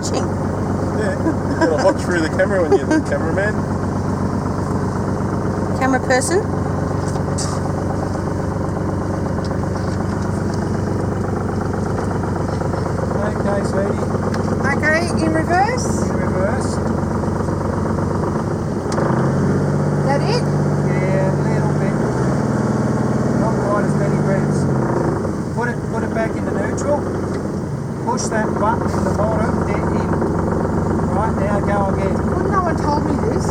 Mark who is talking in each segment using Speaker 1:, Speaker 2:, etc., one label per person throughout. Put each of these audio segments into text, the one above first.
Speaker 1: watching.
Speaker 2: Yeah, you gotta watch through the camera when you're the cameraman.
Speaker 1: Camera person.
Speaker 3: Okay, sweetie.
Speaker 4: Okay, in reverse.
Speaker 3: In reverse.
Speaker 4: Is that it?
Speaker 3: Yeah, a little bit. Not quite as many revs. Put it back into neutral. Push that button in the bottom, then in. Right, now go again.
Speaker 4: Well, no one told me this.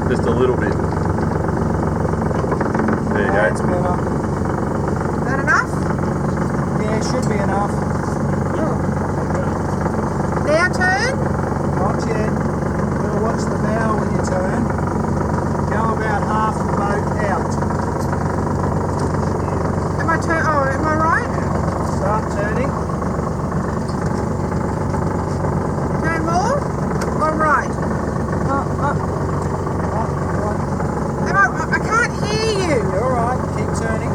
Speaker 2: Just a little bit. There you
Speaker 3: That's
Speaker 2: go.
Speaker 3: better.
Speaker 4: Is that enough?
Speaker 3: Yeah, it should be enough.
Speaker 4: Now turn.
Speaker 3: Not yet. We'll watch the bow when you turn. Go about half the boat out.
Speaker 4: Am I right?
Speaker 3: Start turning.
Speaker 4: Turn more? Or right? I can't hear you.
Speaker 3: You're alright, keep turning.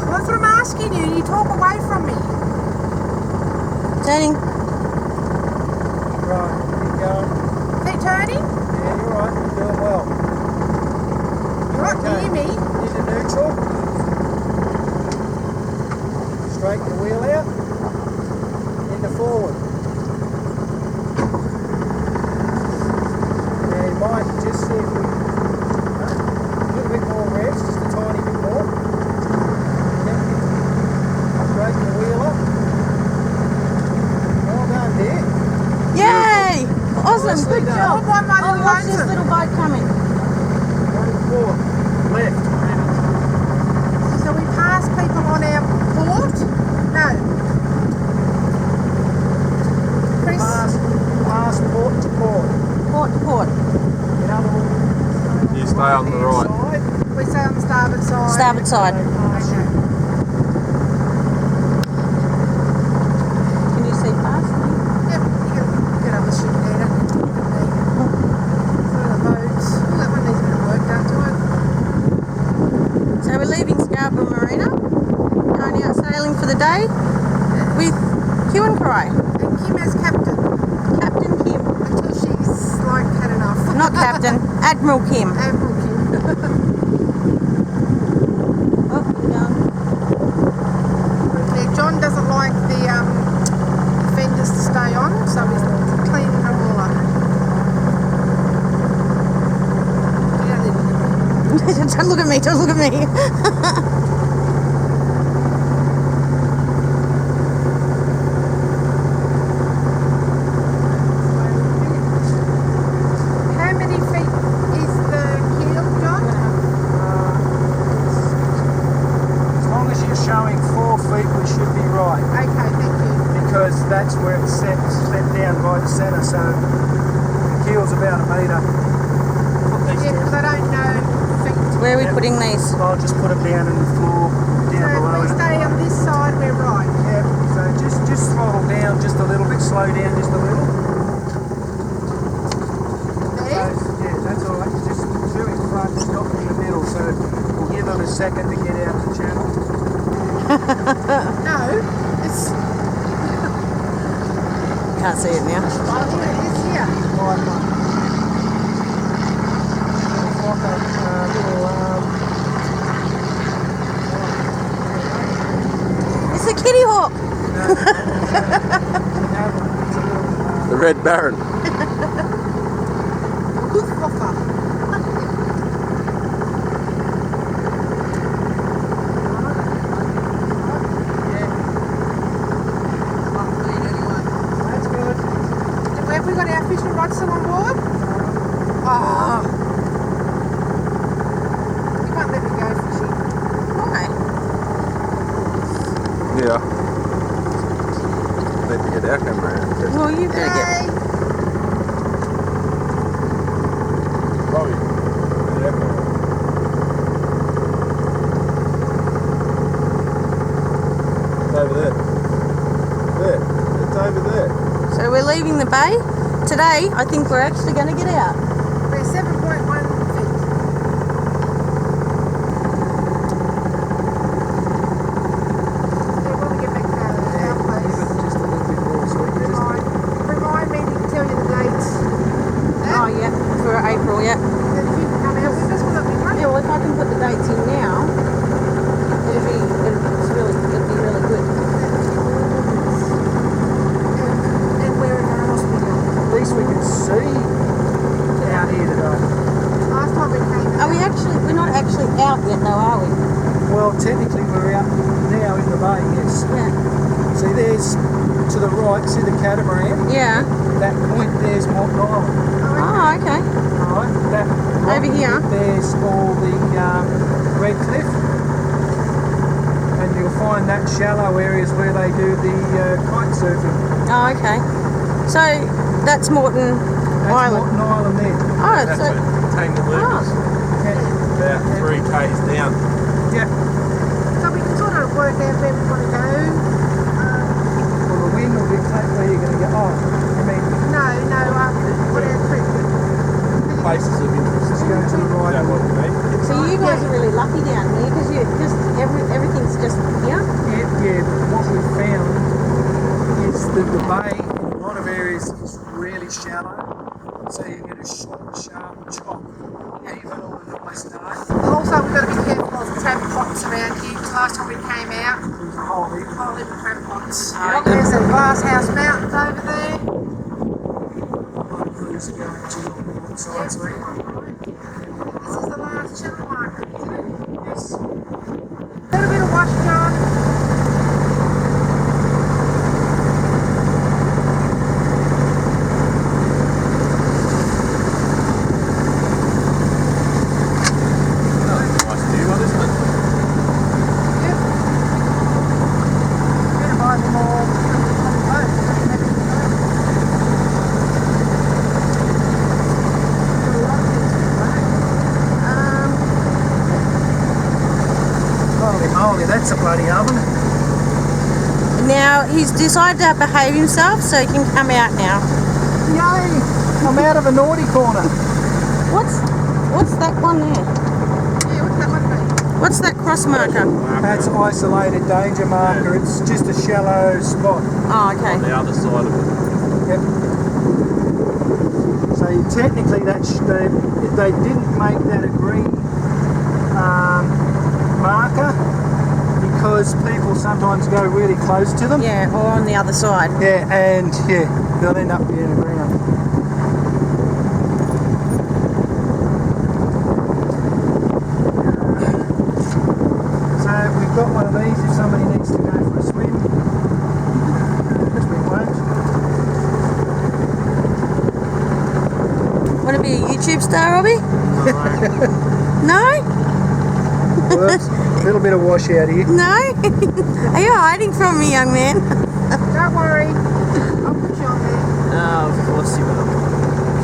Speaker 4: That's what I'm asking you. You talk away from me.
Speaker 1: Turning.
Speaker 3: Right, keep going.
Speaker 4: Keep turning.
Speaker 3: Yeah, you're right, you're doing well.
Speaker 4: You're right, can you hear me?
Speaker 3: Into neutral. Straighten the wheel out. Into forward. Yeah, you might just see if we a little bit more revs, just a tiny bit more. Yep. Straighten the wheel up. Well done, dear.
Speaker 1: Yay! Awesome,
Speaker 3: Nicely
Speaker 1: good
Speaker 3: done.
Speaker 1: job.
Speaker 4: Why my
Speaker 1: Oh,
Speaker 4: little
Speaker 1: watch this
Speaker 4: lonesome?
Speaker 1: little boat coming.
Speaker 3: Going forward. Left.
Speaker 4: So we pass people on our port? No. Chris?
Speaker 3: Pass port to port.
Speaker 1: Port to port.
Speaker 3: In other words,
Speaker 2: You stay on the right.
Speaker 3: side,
Speaker 4: We say on the starboard side.
Speaker 1: Starboard side.
Speaker 3: they pass you.
Speaker 4: Okay.
Speaker 1: Can you see past me?
Speaker 4: Yep, you can get up the ship there. Some of the boats. Oh, that one needs a bit of work done to it.
Speaker 1: So we're leaving Scarborough Marina, going out sailing for the day with Huon.
Speaker 4: And Kim as captain.
Speaker 1: Captain Kim.
Speaker 4: Until she's like had enough.
Speaker 1: Not Captain, Admiral Kim.
Speaker 4: Admiral Kim.
Speaker 1: Oh, we're going.
Speaker 4: Yeah, John doesn't like the fenders to stay on, so he's cleaning them all up. You don't need to
Speaker 1: Don't look at me, don't look at me.
Speaker 4: How many feet is the keel, John?
Speaker 3: As long as you're showing 4 feet, we should be right.
Speaker 4: Okay, thank you.
Speaker 3: Because that's where it's set down by the centre, so the keel's about a metre.
Speaker 4: Yeah, because I don't know feet.
Speaker 1: Where are we putting these?
Speaker 3: I'll just put it down in the floor,
Speaker 4: So
Speaker 3: down
Speaker 4: if
Speaker 3: below
Speaker 4: we
Speaker 3: it.
Speaker 4: stay on this side, we're right.
Speaker 3: Yeah, so just throttle down just a little bit, slow down just a little. So,
Speaker 4: There.
Speaker 3: yeah, that's all right. Just 2 in front, stop in the middle, so we'll give them a second to get out of the channel.
Speaker 4: No, it's.
Speaker 1: Can't see it now.
Speaker 4: Oh, here it is here.
Speaker 3: Right one. It's like a little
Speaker 1: It's a kitty hawk.
Speaker 2: The Red Baron.
Speaker 4: Good offer.
Speaker 3: That's good.
Speaker 4: Have we got our fishing rods still on board? Oh. You won't let me go fishing.
Speaker 1: Why?
Speaker 2: Yeah. Need to get our camera out.
Speaker 1: Well, you better get...
Speaker 4: Hey.
Speaker 2: Robbie, get our camera. It's over there. There. It's over there.
Speaker 1: So we're leaving the bay. Today, I think we're actually going to get out.
Speaker 4: We're 7.1 feet. Yeah, when we get back to our place.
Speaker 3: Just a little bit more, so we get us
Speaker 4: Remind
Speaker 1: yet, though, are we?
Speaker 3: Well, technically we're out now in the bay, yes.
Speaker 1: Yeah.
Speaker 3: See, there's to the right, see the catamaran?
Speaker 1: Yeah.
Speaker 3: That point there's Moreton Island.
Speaker 1: Oh, okay.
Speaker 3: Alright, that
Speaker 1: Over here?
Speaker 3: there's all the red cliff. And you'll find that shallow areas where they do the kite surfing.
Speaker 1: Oh, okay. So that's Moreton
Speaker 3: That's
Speaker 1: Island.
Speaker 3: Moreton Island there.
Speaker 1: Oh,
Speaker 2: That's
Speaker 1: so
Speaker 2: where Tangle Lucas.
Speaker 3: Yeah.
Speaker 2: About 3 k's down.
Speaker 3: Yeah.
Speaker 4: So we can sort of work out where we want to go.
Speaker 3: Well, the wind will dictate where you're going to go. Oh, I mean,
Speaker 4: What else?
Speaker 2: Places of interest.
Speaker 3: just go to the
Speaker 2: Is
Speaker 3: right.
Speaker 2: that what we need?
Speaker 1: So you guys are really lucky down here because you just everything's just here.
Speaker 3: Yeah, but what we found is that the bay in a lot of areas is really shallow. So you get a short, sharp chop, even on a nice day.
Speaker 4: Also, we've got to be careful of crab pots around here because last time we came out,
Speaker 3: There's a whole heap.
Speaker 4: whole heap of crab pots. There's the Glasshouse Mountains over there.
Speaker 3: Cruise going to the north side, so
Speaker 4: This is the last channel marker, isn't it?
Speaker 3: yes.
Speaker 4: A little bit of washing on.
Speaker 2: Nice view on, isn't it?
Speaker 4: Yep. Better buy them all on the
Speaker 3: Holy moly, that's a bloody oven.
Speaker 1: Now he's decided to behave himself, so he can come out now.
Speaker 3: Yay! I'm out of a naughty corner.
Speaker 1: What's that one there?
Speaker 4: Yeah, what's that one be?
Speaker 1: What's that cross marker?
Speaker 3: That's isolated danger marker. It's just a shallow spot.
Speaker 1: Oh,
Speaker 2: On
Speaker 1: okay.
Speaker 2: the other side of it.
Speaker 3: Yep. So technically, they didn't make that a green marker because people sometimes go really close to them.
Speaker 1: Yeah, or on the other side.
Speaker 3: Yeah, and yeah, they'll end up being a ground. So we've got one of these if somebody needs to go for a swim. Which we won't.
Speaker 1: Want to be a YouTube star, Robbie? No?
Speaker 3: Whoops, a little bit of washout here.
Speaker 1: No? Are you hiding from me, young man?
Speaker 4: Don't worry. I'll put you on there.
Speaker 5: Oh, of course you will.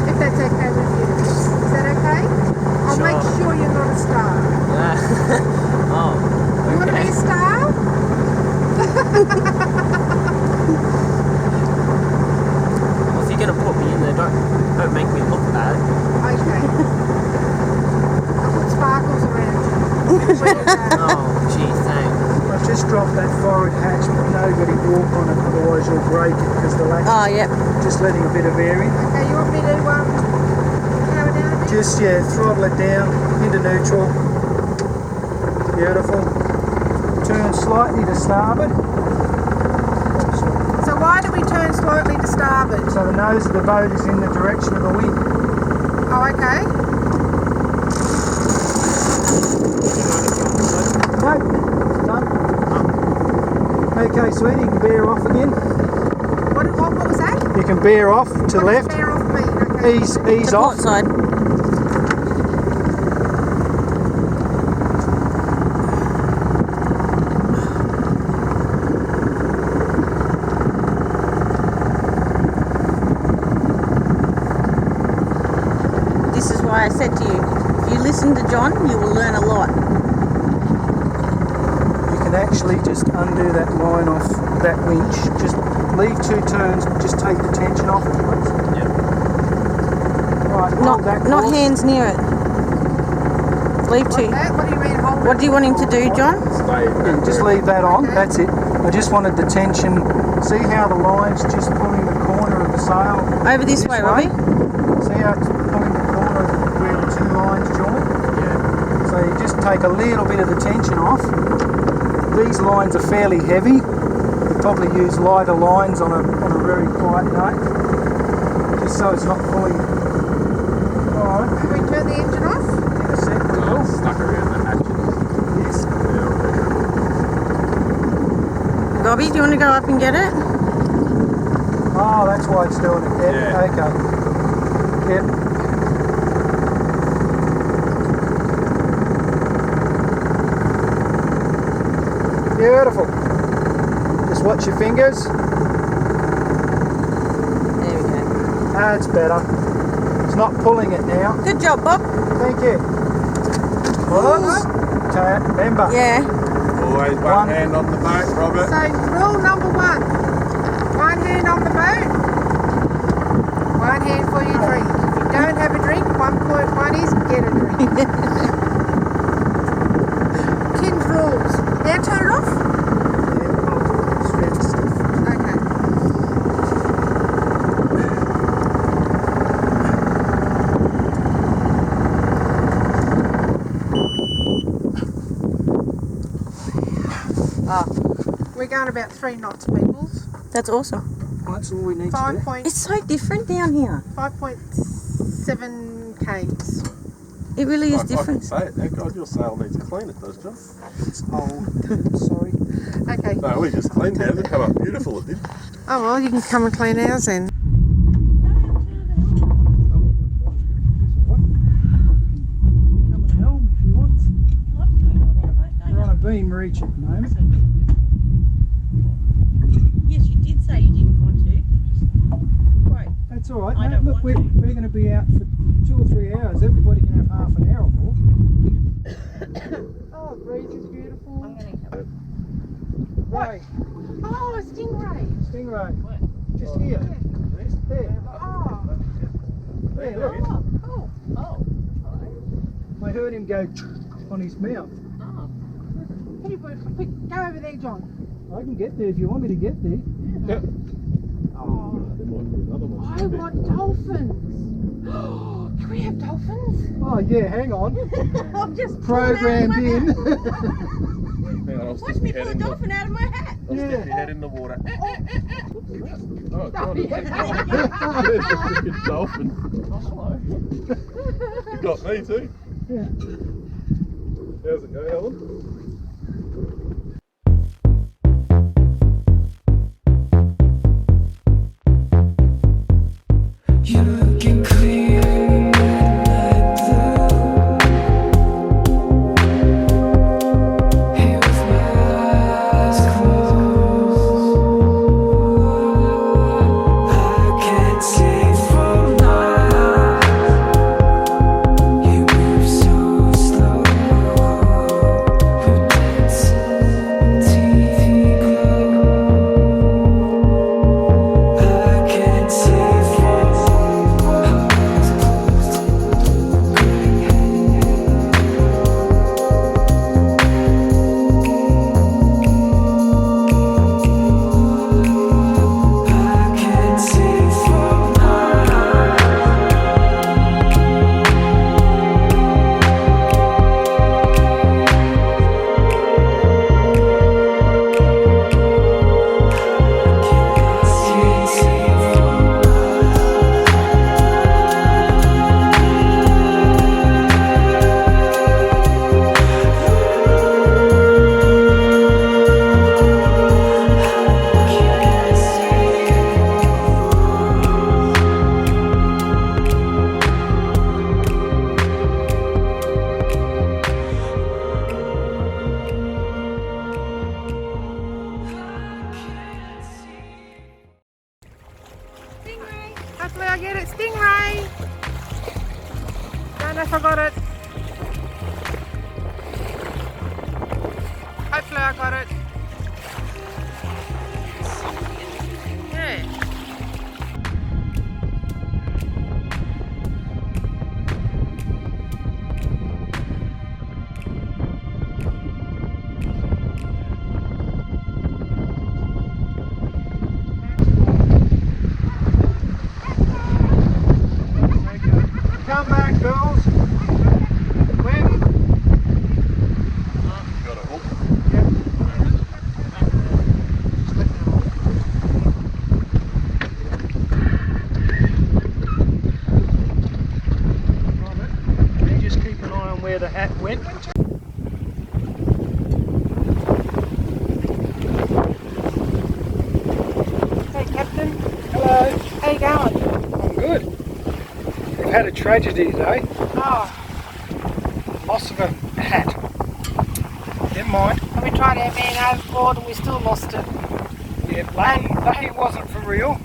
Speaker 4: If that's okay with you. Is that okay? I'll
Speaker 5: Sure.
Speaker 4: make sure you're not a star.
Speaker 5: Oh,
Speaker 4: You want to be a
Speaker 5: okay.
Speaker 4: star?
Speaker 5: Well, if you're gonna put me in there, don't make me look bad.
Speaker 4: Okay. I'll put sparkles around you. Where you go.
Speaker 5: Oh, gee, thanks.
Speaker 3: I've just dropped that forward hatch, but nobody walk on it, otherwise you'll break it because the latch
Speaker 1: Oh, yep.
Speaker 3: just letting a bit of air in.
Speaker 4: Okay, you want me to power it down a bit?
Speaker 3: Just, yeah, throttle it down into neutral. Beautiful. Turn slightly to starboard.
Speaker 4: So why do we turn slightly to starboard?
Speaker 3: So the nose of the boat is in the direction of the wind.
Speaker 4: Oh, okay.
Speaker 3: No, it's done. Okay, sweetie, you can bear off again.
Speaker 4: What was that?
Speaker 3: You can bear off to
Speaker 4: What does
Speaker 3: left.
Speaker 4: bear off mean? Okay.
Speaker 3: Ease
Speaker 1: To
Speaker 3: off.
Speaker 1: port side. This is why I said to you, if you listen to John, you will learn a lot.
Speaker 3: You can actually just undo that line off that winch. Just leave 2 turns, just take the tension off it, please.
Speaker 5: Yep.
Speaker 3: Right, hold that
Speaker 1: Not
Speaker 3: course.
Speaker 1: hands near it. Leave two.
Speaker 4: What do you mean hold
Speaker 1: What do you want him to do, John?
Speaker 2: Stay
Speaker 3: Yeah, just leave that on, that's it. I just wanted the tension. See how the line's just pulling the corner of the sail
Speaker 1: Over this way, Robbie.
Speaker 3: See how it's pulling the corner of where the 2 lines join?
Speaker 5: Yeah.
Speaker 3: So you just take a little bit of the tension off. These lines are fairly heavy. You probably use lighter lines on a very quiet night, just so it's not pulling. Alright,
Speaker 4: Can we turn the engine off?
Speaker 3: in a sec we
Speaker 2: Oh,
Speaker 3: will.
Speaker 2: it's stuck around the hatches.
Speaker 1: Robbie, do you want to go up and get it?
Speaker 3: Oh, that's why it's doing it. Yeah. Okay. Yep. Beautiful. Just watch your fingers.
Speaker 1: There we go.
Speaker 3: That's better. It's not pulling it now.
Speaker 1: Good job, Bob.
Speaker 3: Thank you. Remember.
Speaker 1: Yeah.
Speaker 2: Always one hand on the boat, Robert.
Speaker 4: So rule number 1. One hand on the boat. One hand for your drink. If you don't have a drink, 1.1 is get a drink. Kim's rules. Now turn it off. Okay. We're going about 3 knots, peoples.
Speaker 1: That's awesome.
Speaker 3: That's all we need to do.
Speaker 1: It's so different down here.
Speaker 4: 5.7 k's.
Speaker 1: It really is
Speaker 2: I
Speaker 1: different.
Speaker 2: can say it now. God, your sail needs to clean it, does John?
Speaker 3: It's old. Sorry.
Speaker 4: Okay.
Speaker 2: No, we just cleaned it. It come up beautiful, it did.
Speaker 4: Oh well, you can come and clean ours then.
Speaker 3: Come and help if you want. We're on a beam reach at the moment.
Speaker 1: Yes, you did say you didn't want to. Quote.
Speaker 3: That's all right.
Speaker 1: I
Speaker 3: No,
Speaker 1: don't
Speaker 3: look,
Speaker 1: want
Speaker 3: we're going to be out for 2 or 3 hours. Everybody can have half an hour or more.
Speaker 4: Oh, the breeze is beautiful.
Speaker 1: I'm going to help.
Speaker 3: Right.
Speaker 4: Oh, a stingray.
Speaker 3: Stingray. Just here. There.
Speaker 4: Oh,
Speaker 3: There, look.
Speaker 4: cool.
Speaker 3: I heard him go on his mouth.
Speaker 4: Quick, go over there, John.
Speaker 3: I can get there if you want me to get there.
Speaker 2: Yeah.
Speaker 4: Oh,
Speaker 2: There might be another one.
Speaker 4: I want dolphins. Can we have dolphins?
Speaker 3: Oh yeah, hang on.
Speaker 1: I'm just
Speaker 3: Programmed in.
Speaker 2: Hang on, I'll
Speaker 1: Watch
Speaker 2: stick
Speaker 1: me
Speaker 2: my head
Speaker 1: pull a
Speaker 2: in the...
Speaker 1: dolphin out of my hat.
Speaker 2: I'll stick your head in the water. Oh, God, it's a freaking dolphin. You got me too.
Speaker 3: Yeah.
Speaker 2: How's it go, Helen?
Speaker 6: You're looking clear like blue. Here with my eyes closed, I can't see for miles. You move so slow. We're dancing TV glow. I can't see for
Speaker 4: Hopefully I get it. Stingray. Don't know if I got it. Hopefully I got it. Yeah.
Speaker 3: Come back, girls. When?
Speaker 2: Got a hook.
Speaker 3: Yep. Robert, you just keep an eye on where the hat went. had a tragedy today.
Speaker 4: Oh,
Speaker 3: Loss of a hat. Never mind.
Speaker 4: and we tried our man overboard and we still lost it.
Speaker 3: Yeah, lucky it wasn't for real.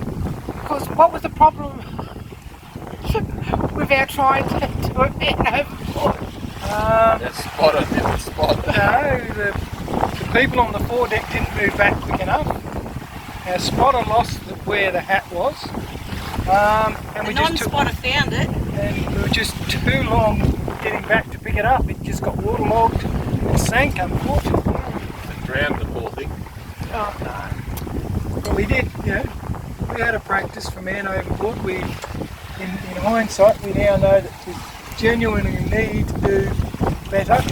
Speaker 4: Because what was the problem with our trying to do a man overboard?
Speaker 2: That spot, I didn't spot.
Speaker 3: No, the people on the foredeck didn't move back quick enough. Our spotter lost where the hat was. And we just took,
Speaker 1: non-spotter found it.
Speaker 3: and we were just too long getting back to pick it up. It just got waterlogged and sank, unfortunately.
Speaker 2: And drowned the poor thing.
Speaker 3: Oh no. But we did, you know, we had a practice for man overboard. We, in hindsight, we now know that we genuinely need to do better.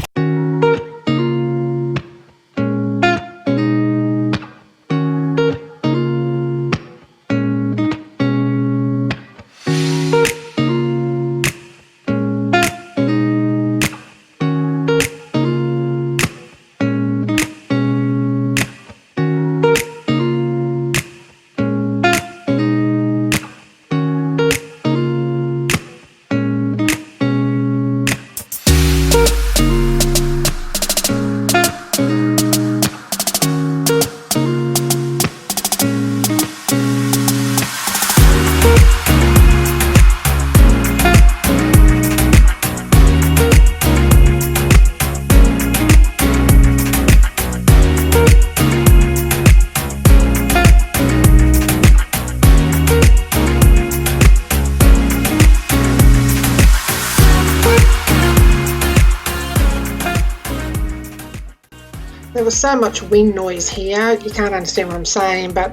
Speaker 4: There was so much wind noise here, you can't understand what I'm saying, but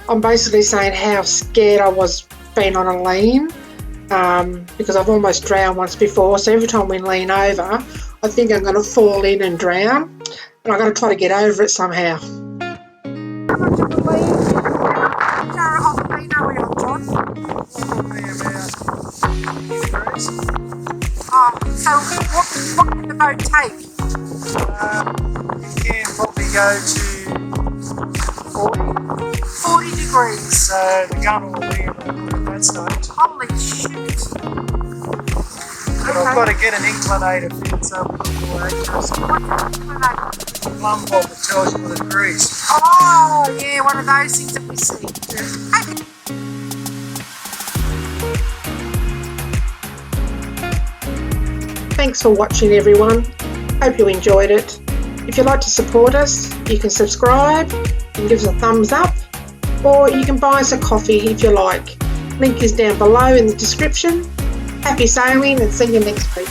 Speaker 4: I'm basically saying how scared I was being on a lean, because I've almost drowned once before, so every time we lean over, I think I'm going to fall in and drown, and I've got to try to get over it somehow. How much of a lean? So what can the boat take?
Speaker 3: You can probably go to
Speaker 4: 40 degrees.
Speaker 3: so the gun will be at that stage.
Speaker 4: Holy shit.
Speaker 3: But I've got to get an inclinator fitted so we've got more accuracy. The plumb bob that tells you the degrees.
Speaker 4: Oh, yeah, one of those things that we see. Hey. Thanks for watching, everyone. Hope you enjoyed it. If you'd like to support us, you can subscribe and give us a thumbs up, or you can buy us a coffee if you like. Link is down below in the description. Happy sailing and see you next week.